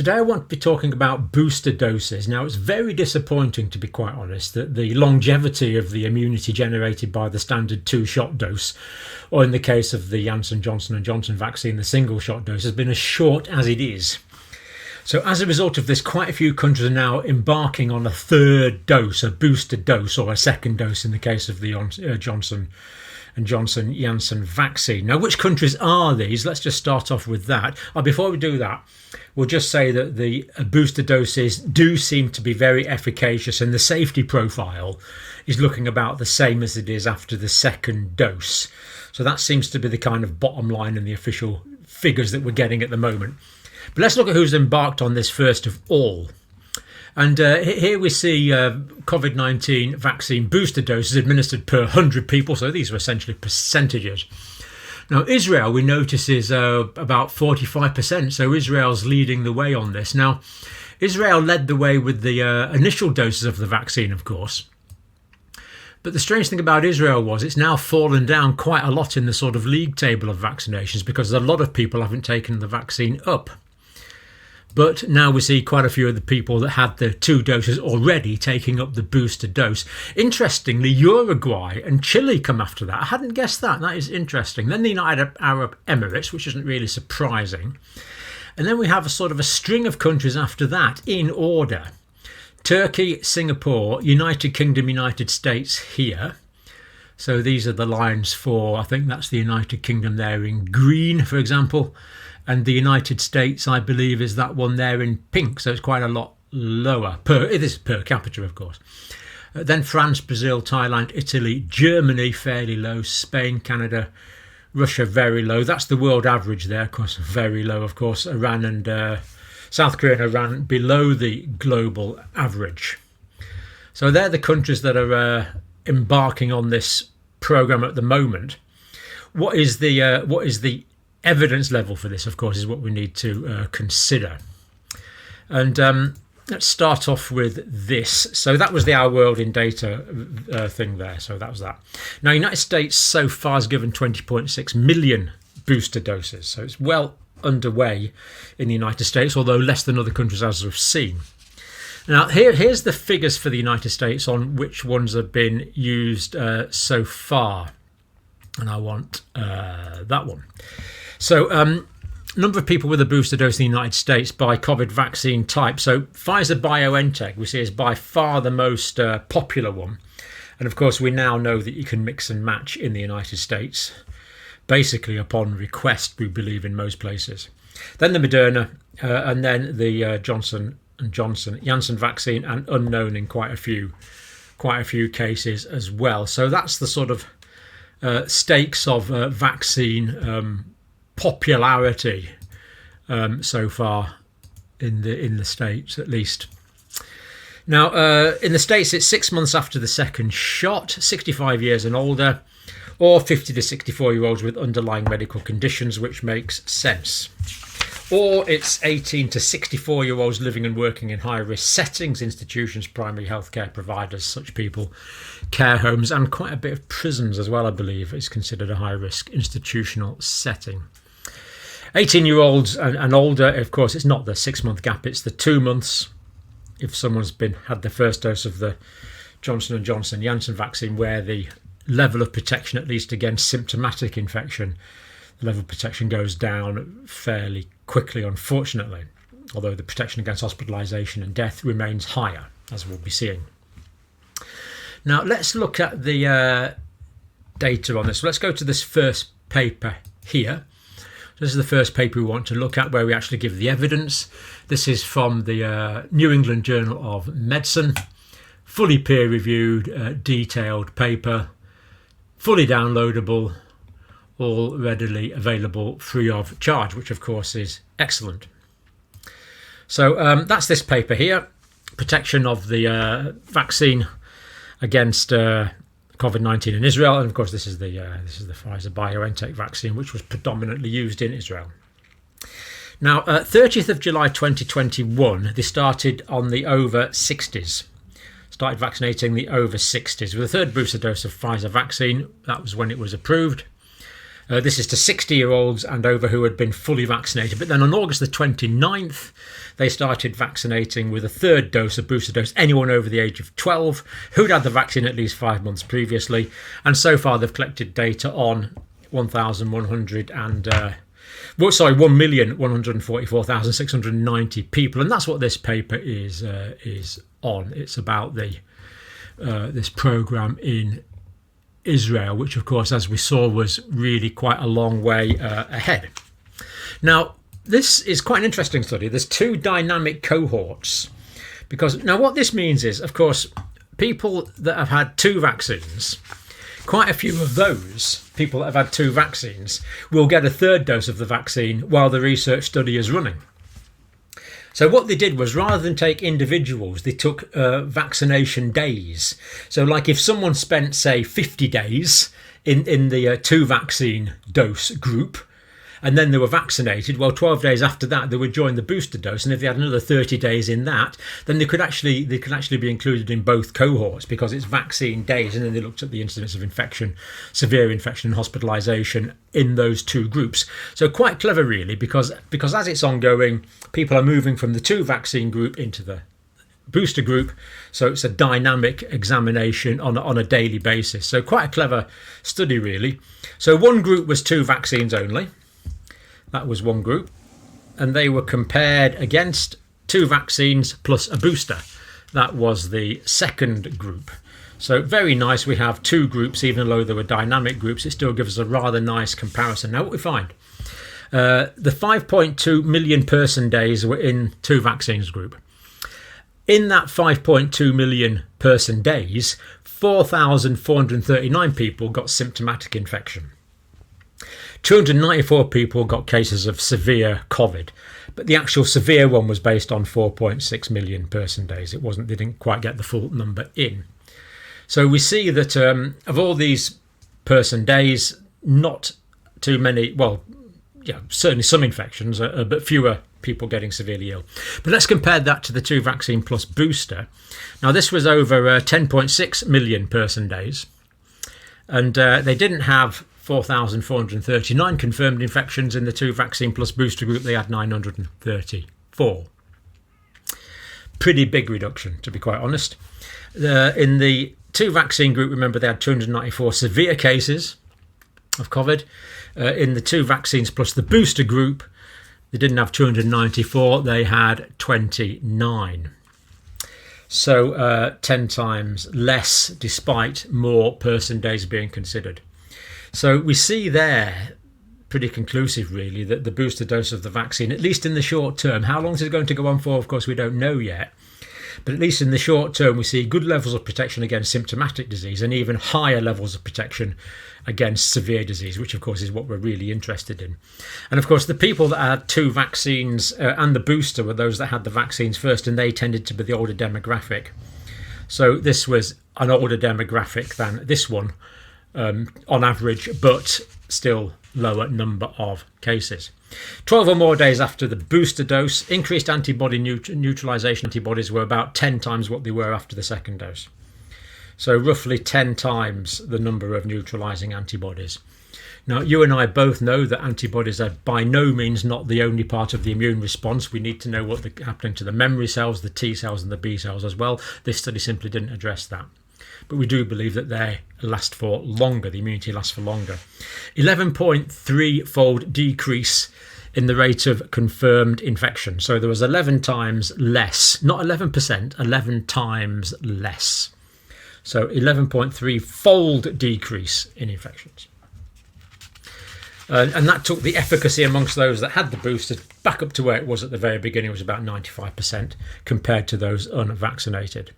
Today I want to be talking about booster doses. Now, it's very disappointing, to be quite honest, that the longevity of the immunity generated by the standard 2-shot dose, or in the case of the Janssen Johnson & Johnson vaccine, the single-shot dose, has been as short as it is. So as a result of this, quite a few countries are now embarking on a third dose, a booster dose, or a second dose in the case of the Johnson & Johnson Janssen vaccine. Now, which countries are these? Let's just start off with that. Before we do that, we'll just say that the booster doses do seem to be very efficacious, and the safety profile is looking about the same as it is after the second dose. So that seems to be the kind of bottom line in the official figures that we're getting at the moment. But let's look at who's embarked on this first of all. And here we see COVID-19 vaccine booster doses administered per 100 people. So these are essentially percentages. Now, Israel, we notice, is about 45%. So Israel's leading the way on this. Now, Israel led the way with the initial doses of the vaccine, of course. But the strange thing about Israel was it's now fallen down quite a lot in the sort of league table of vaccinations because a lot of people haven't taken the vaccine up. But now we see quite a few of the people that had the 2 doses already taking up the booster dose. Interestingly, Uruguay and Chile come after that. I hadn't guessed that. That is interesting. Then the United Arab Emirates, which isn't really surprising. And then we have a sort of a string of countries after that in order. Turkey, Singapore, United Kingdom, United States here. So these are the lines for, I think that's the United Kingdom there in green, for example. And the United States, I believe, is that one there in pink. So it's quite a lot lower. It is per capita, of course. Then France, Brazil, Thailand, Italy, Germany, fairly low. Spain, Canada, Russia, very low. That's the world average there, of course, very low, of course. Iran and South Korea and Iran below the global average. So they're the countries that are embarking on this program at the moment. What is the evidence level for this, of course, is what we need to consider. And let's start off with this. So that was the Our World in Data thing there. So that was that. Now, United States so far has given 20.6 million booster doses. So it's well underway in the United States, although less than other countries, as we've seen. Now, here's the figures for the United States on which ones have been used so far. And I want that one. So, number of people with a booster dose in the United States by COVID vaccine type. So, Pfizer-BioNTech, we see, is by far the most popular one. And of course, we now know that you can mix and match in the United States, basically upon request, we believe, in most places. Then the Moderna, and then the Johnson & Johnson Janssen vaccine, and unknown in quite a few cases as well. So that's the sort of stakes of vaccine popularity so far in the States, at least. Now, in the States, it's 6 months after the second shot, 65 years and older, or 50 to 64-year-olds with underlying medical conditions, which makes sense. Or it's 18 to 64-year-olds living and working in high-risk settings, institutions, primary healthcare providers, such people, care homes, and quite a bit of prisons as well, I believe, is considered a high-risk institutional setting. 18-year-olds and older, of course, it's not the 6-month gap, it's the 2 months. If someone's had the first dose of the Johnson & Johnson Janssen vaccine, where the level of protection, at least against symptomatic infection, the level of protection goes down fairly quickly, unfortunately, although the protection against hospitalisation and death remains higher, as we'll be seeing. Now, let's look at the data on this. So let's go to this first paper here. This is the first paper we want to look at, where we actually give the evidence. This is from the New England Journal of Medicine, fully peer-reviewed, detailed paper, fully downloadable, all readily available free of charge, which of course is excellent. So that's this paper here, protection of the vaccine against COVID-19 in Israel, and of course this is the Pfizer-BioNTech vaccine, which was predominantly used in Israel. Now, 30th of July 2021, they started on the over 60s. Started vaccinating the over 60s with a third booster dose of Pfizer vaccine. That was when it was approved. This is to 60-year-olds and over who had been fully vaccinated. But then on August the 29th, they started vaccinating with a third dose, a booster dose, anyone over the age of 12 who'd had the vaccine at least 5 months previously. And so far they've collected data on 1,144,690 people. And that's what this paper is on. It's about this program in Israel, which of course, as we saw, was really quite a long way ahead. Now, this is quite an interesting study. There's two dynamic cohorts, because now what this means is, of course, people that have had two vaccines, quite a few of those people that have had two vaccines will get a third dose of the vaccine while the research study is running. So what they did was, rather than take individuals, they took vaccination days. So like if someone spent, say, 50 days in the two vaccine dose group, and then they were vaccinated, well, 12 days after that, they would join the booster dose. And if they had another 30 days in that, then they could actually be included in both cohorts, because it's vaccine days. And then they looked at the incidence of infection, severe infection and hospitalisation in those two groups. So quite clever, really, because as it's ongoing, people are moving from the two vaccine group into the booster group. So it's a dynamic examination on a daily basis. So quite a clever study, really. So one group was two vaccines only. That was one group, and they were compared against two vaccines plus a booster. That was the second group. So very nice. We have two groups, even though they were dynamic groups, it still gives us a rather nice comparison. Now what we find, the 5.2 million person days were in two vaccines group. In that 5.2 million person days, 4,439 people got symptomatic infection. 294 people got cases of severe COVID, but the actual severe one was based on 4.6 million person days. They didn't quite get the full number in. So we see that of all these person days, not too many, well, yeah, certainly some infections, but fewer people getting severely ill. But let's compare that to the two vaccine plus booster. Now this was over 10.6 million person days, and they didn't have 4,439 confirmed infections in the two vaccine plus booster group. They had 934. Pretty big reduction, to be quite honest. In the two vaccine group, remember, they had 294 severe cases of COVID. In the two vaccines plus the booster group, they didn't have 294, they had 29. So 10 times less, despite more person days being considered. So we see there, pretty conclusive really, that the booster dose of the vaccine, at least in the short term, how long is it going to go on for, of course we don't know yet, but at least in the short term we see good levels of protection against symptomatic disease and even higher levels of protection against severe disease, which of course is what we're really interested in. And of course the people that had two vaccines and the booster were those that had the vaccines first, and they tended to be the older demographic. So this was an older demographic than this one, on average, but still lower number of cases. 12 or more days after the booster dose, increased antibody neutralization antibodies were about 10 times what they were after the second dose. So roughly 10 times the number of neutralizing antibodies. Now, you and I both know that antibodies are by no means not the only part of the immune response. We need to know what's happening to the memory cells, the T cells and the B cells as well. This study simply didn't address that. But we do believe that they last for longer, the immunity lasts for longer. 11.3-fold decrease in the rate of confirmed infection. So there was 11 times less, not 11%, 11 times less. So 11.3-fold decrease in infections. And that took the efficacy amongst those that had the booster back up to where it was at the very beginning. It was about 95% compared to those unvaccinated.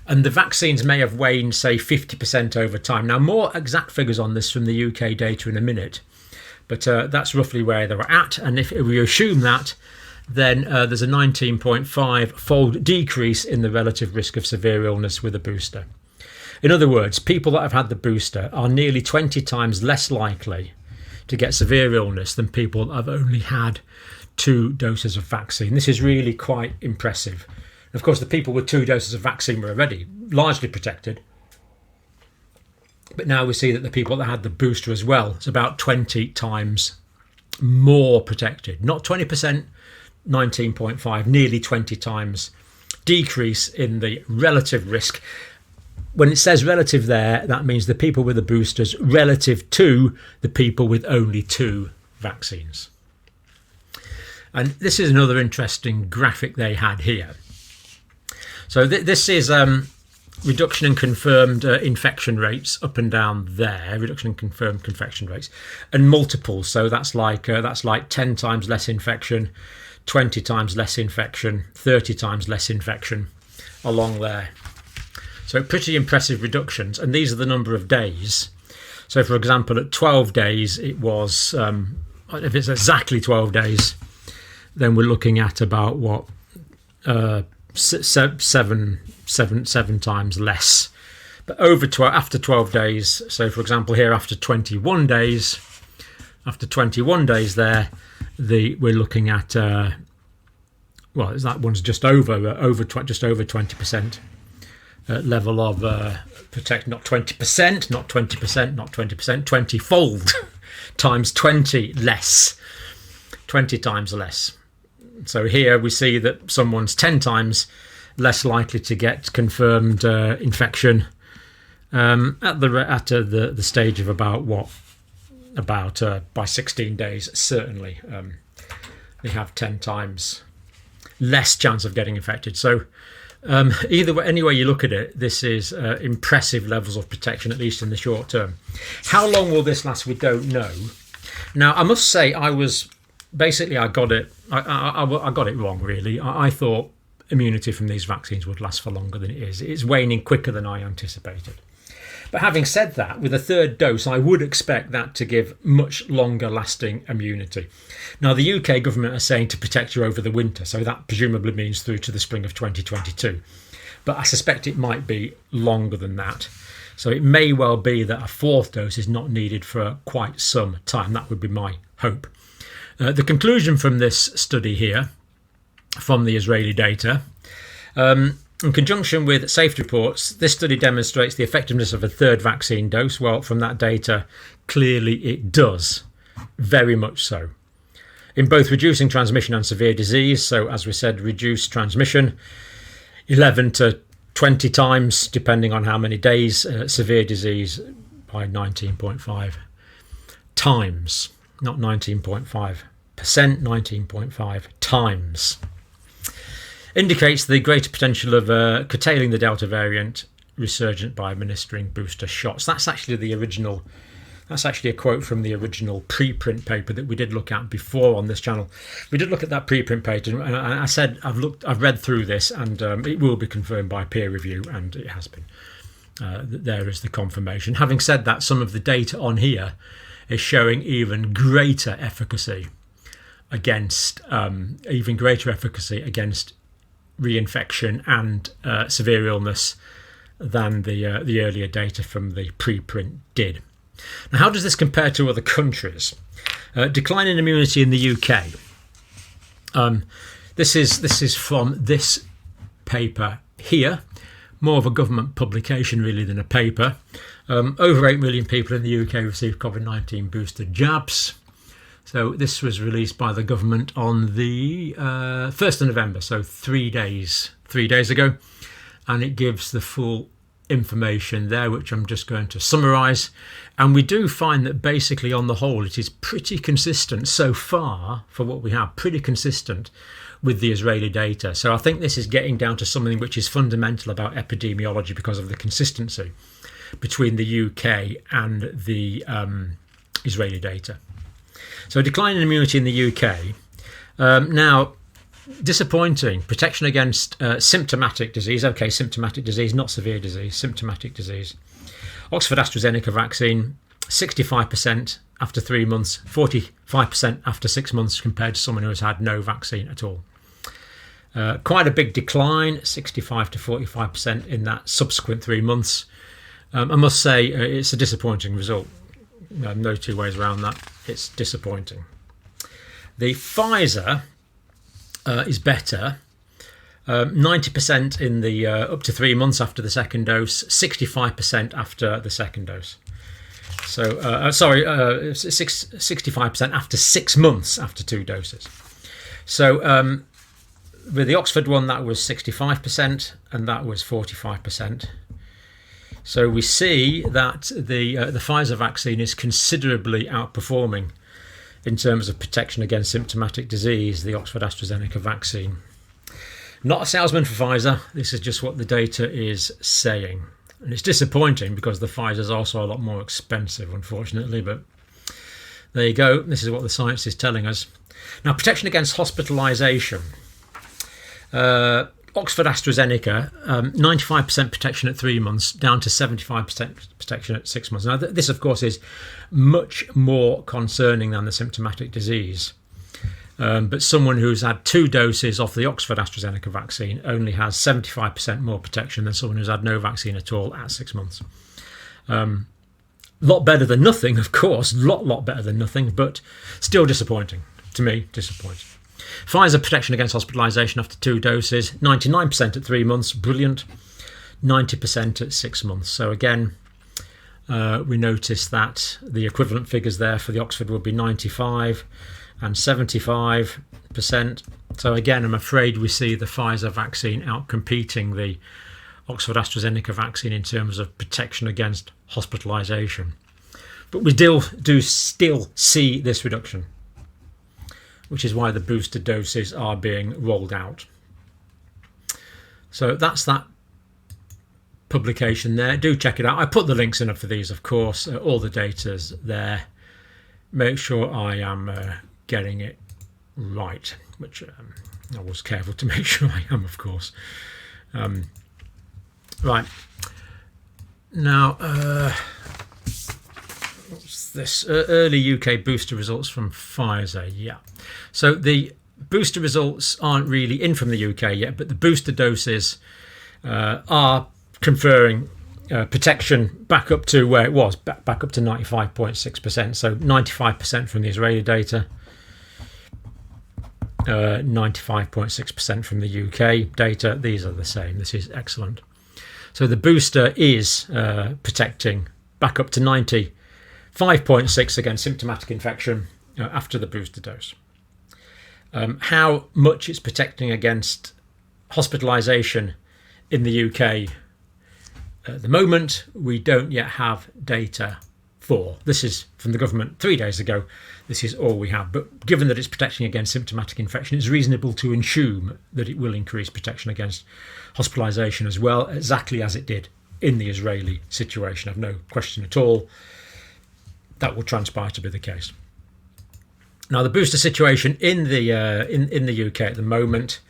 And the vaccines may have waned, say, 50% over time. Now, more exact figures on this from the UK data in a minute, but that's roughly where they were at. And if we assume that, then there's a 19.5-fold decrease in the relative risk of severe illness with a booster. In other words, people that have had the booster are nearly 20 times less likely to get severe illness than people that have only had 2 doses of vaccine. This is really quite impressive. Of course, the people with 2 doses of vaccine were already largely protected. But now we see that the people that had the booster as well, it's about 20 times more protected. Not 20%, 19.5, nearly 20 times decrease in the relative risk. When it says relative there, that means the people with the boosters relative to the people with only 2 vaccines. And this is another interesting graphic they had here. So this is reduction in confirmed infection rates up and down there, reduction in confirmed infection rates, and multiples. So that's like 10 times less infection, 20 times less infection, 30 times less infection along there. So pretty impressive reductions, and these are the number of days. So for example, at 12 days, it was, if it's exactly 12 days, then we're looking at about what, seven times less. But after 12 days, so for example here after 21 days there, we're looking at that one's just over 20% level of protect, not 20%, not 20%, not 20%, 20-fold times 20 less, 20 times less. So here we see that someone's 10 times less likely to get confirmed infection at the stage of about by 16 days. Certainly, they have 10 times less chance of getting infected. So either way, any way you look at it, this is impressive levels of protection, at least in the short term. How long will this last? We don't know. Now, I must say, I got it. I got it wrong, really. I thought immunity from these vaccines would last for longer than it is. It's waning quicker than I anticipated. But having said that, with a third dose, I would expect that to give much longer lasting immunity. Now, the UK government are saying to protect you over the winter, so that presumably means through to the spring of 2022. But I suspect it might be longer than that. So it may well be that a 4th dose is not needed for quite some time. That would be my hope. The conclusion from this study here, from the Israeli data, in conjunction with safety reports, this study demonstrates the effectiveness of a 3rd vaccine dose. Well, from that data, clearly it does, very much so. In both reducing transmission and severe disease, so as we said, reduced transmission 11 to 20 times, depending on how many days, severe disease by 19.5 times. Not 19.5%, 19.5 times. Indicates the greater potential of curtailing the Delta variant resurgent by administering booster shots. That's actually a quote from the original preprint paper that we did look at before on this channel. We did look at that preprint paper, and I said I've read through this, and it will be confirmed by peer review, and it has been. There is the confirmation. Having said that, some of the data on here is showing even greater efficacy against reinfection and severe illness than the earlier data from the preprint did. Now, how does this compare to other countries? Decline in immunity in the UK. This is from this paper here, more of a government publication really than a paper. Over 8 million people in the UK received COVID-19 booster jabs. So this was released by the government on the 1st of November, so 3 days ago. And it gives the full information there, which I'm just going to summarise. And we do find that basically on the whole, it is pretty consistent so far for what we have, pretty consistent with the Israeli data. So I think this is getting down to something which is fundamental about epidemiology because of the consistency between the UK and the Israeli data. So decline in immunity in the UK. Now, disappointing. Protection against symptomatic disease. Okay, symptomatic disease, not severe disease, symptomatic disease. Oxford AstraZeneca vaccine, 65% after 3 months, 45% after 6 months compared to someone who has had no vaccine at all. Quite a big decline, 65 to 45% in that subsequent 3 months. I must say it's a disappointing result. No two ways around that. It's disappointing. The Pfizer is better. 90% in the up to 3 months after the second dose, 65% after the second dose. So, sorry, 65% after 6 months after 2 doses. So with the Oxford one, that was 65% and that was 45%. So we see that the Pfizer vaccine is considerably outperforming in terms of protection against symptomatic disease, the Oxford AstraZeneca vaccine. Not a salesman for Pfizer, this is just what the data is saying. And it's disappointing because the Pfizer is also a lot more expensive, unfortunately, but there you go, this is what the science is telling us. Now, protection against hospitalisation. Oxford AstraZeneca, 95% protection at 3 months, down to 75% protection at 6 months. Now, this, of course, is much more concerning than the symptomatic disease. But someone who's had 2 doses of the Oxford AstraZeneca vaccine only has 75% more protection than someone who's had no vaccine at all at 6 months. Lot better than nothing, of course, lot better than nothing, but still disappointing. To me, disappointing. Pfizer protection against hospitalisation after 2 doses, 99% at 3 months, brilliant, 90% at 6 months. So again, we notice that the equivalent figures there for the Oxford would be 95 and 75%. So again, I'm afraid we see the Pfizer vaccine outcompeting the Oxford AstraZeneca vaccine in terms of protection against hospitalisation. But we do still see this reduction, which is why the booster doses are being rolled out. So that's that publication there. Do check it out. I put the links in for these, of course. All the data's there. Make sure I am getting it right, which I was careful to make sure I am, of course. Right. Now, what's this? Early UK booster results from Pfizer. Yeah. So the booster results aren't really in from the UK yet, but the booster doses are conferring protection back up to where it was, back up to 95.6%. So 95% from the Israeli data, 95.6% from the UK data. These are the same. This is excellent. So the booster is protecting back up to 95.6 against symptomatic infection after the booster dose. How much it's protecting against hospitalisation in the UK at the moment, we don't yet have data for. This is from the government 3 days ago. This is all we have. But given that it's protecting against symptomatic infection, it's reasonable to assume that it will increase protection against hospitalisation as well, exactly as it did in the Israeli situation. I've no question at all that will transpire to be the case. Now, the booster situation in the UK at the moment,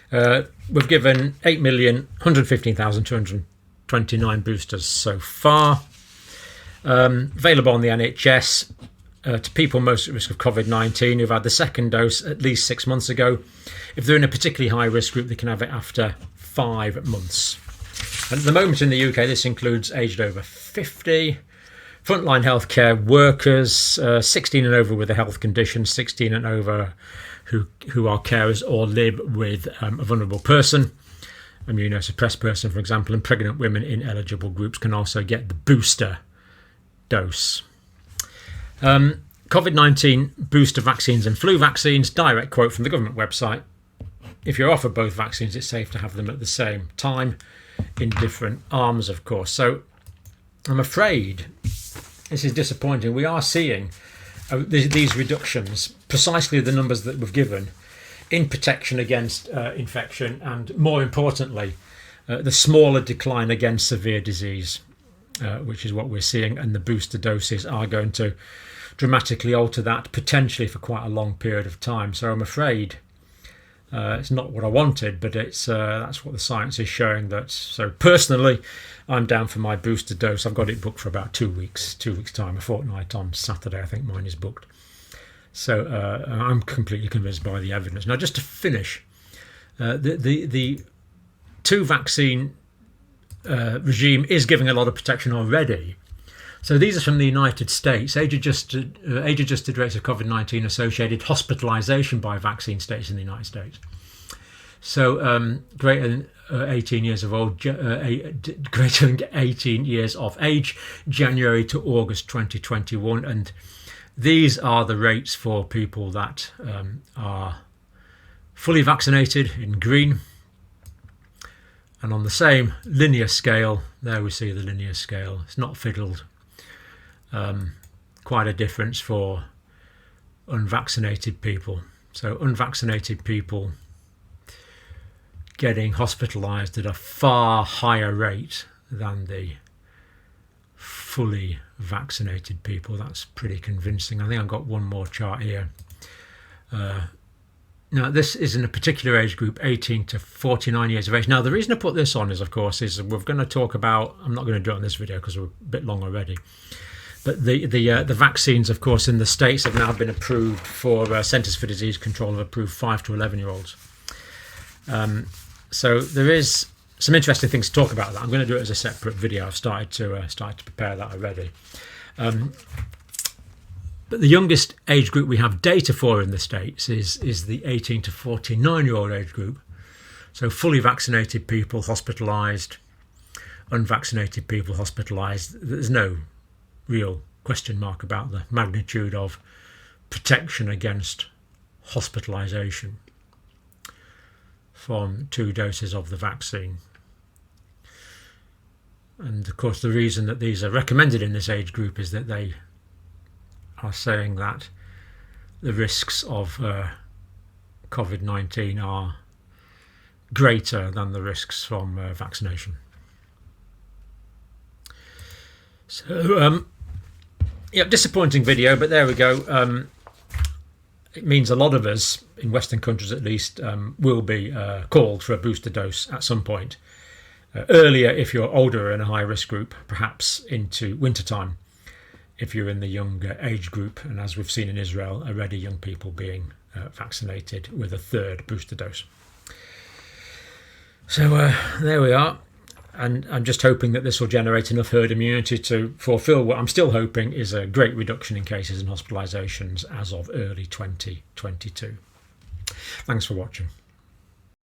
we've given 8,115,229 boosters so far, available on the NHS to people most at risk of COVID-19 who've had the second dose at least 6 months ago. If they're in a particularly high risk group, they can have it after 5 months. And at the moment in the UK, this includes aged over 50, frontline healthcare workers, 16 and over with a health condition, 16 and over who are carers or live with a vulnerable person, immunosuppressed person, for example, and pregnant women in eligible groups can also get the booster dose. COVID-19 booster vaccines and flu vaccines, direct quote from the government website. If you're offered both vaccines, it's safe to have them at the same time in different arms, of course. So I'm afraid this is disappointing. We are seeing these reductions, precisely the numbers that we've given, in protection against infection, and more importantly, the smaller decline against severe disease, which is what we're seeing, and the booster doses are going to dramatically alter that, potentially for quite a long period of time. So I'm afraid it's not what I wanted, but it's that's what the science is showing. That so personally, I'm down for my booster dose. I've got it booked for about 2 weeks, 2 weeks time, a fortnight on Saturday. I think mine is booked. So I'm completely convinced by the evidence. Now, just to finish, the 2 vaccine regime is giving a lot of protection already. So these are from the United States. Age-adjusted rates of COVID-19 associated hospitalisation by vaccine states in the United States. So greater than 18 years of old, greater than 18 years of age, January to August 2021, and these are the rates for people that are fully vaccinated in green. And on the same linear scale, there we see the linear scale. It's not fiddled. Quite a difference for unvaccinated people. So unvaccinated people getting hospitalised at a far higher rate than the fully vaccinated people. That's pretty convincing. I think I've got one more chart here. Now, this is in a particular age group, 18 to 49 years of age. Now, the reason I put this on is, of course, is we're going to talk about, I'm not going to do it on this video because we're a bit long already, but the vaccines, of course, in the States have now been approved for, Centers for Disease Control have approved 5 to 11-year-olds. So there is some interesting things to talk about that. I'm going to do it as a separate video. I've started to prepare that already. But the youngest age group we have data for in the States is the 18 to 49-year-old age group. So fully vaccinated people hospitalised, unvaccinated people hospitalised. There's no real question mark about the magnitude of protection against hospitalisation from 2 doses of the vaccine. And of course the reason that these are recommended in this age group is that they are saying that the risks of COVID-19 are greater than the risks from vaccination. So, yeah, disappointing video, but there we go. It means a lot of us, in Western countries at least, will be called for a booster dose at some point. Earlier if you're older in a high-risk group, perhaps into wintertime. If you're in the younger age group, and as we've seen in Israel, already young people being vaccinated with a 3rd booster dose. So there we are, and I'm just hoping that this will generate enough herd immunity to fulfil what I'm still hoping is a great reduction in cases and hospitalisations as of early 2022. Thanks for watching.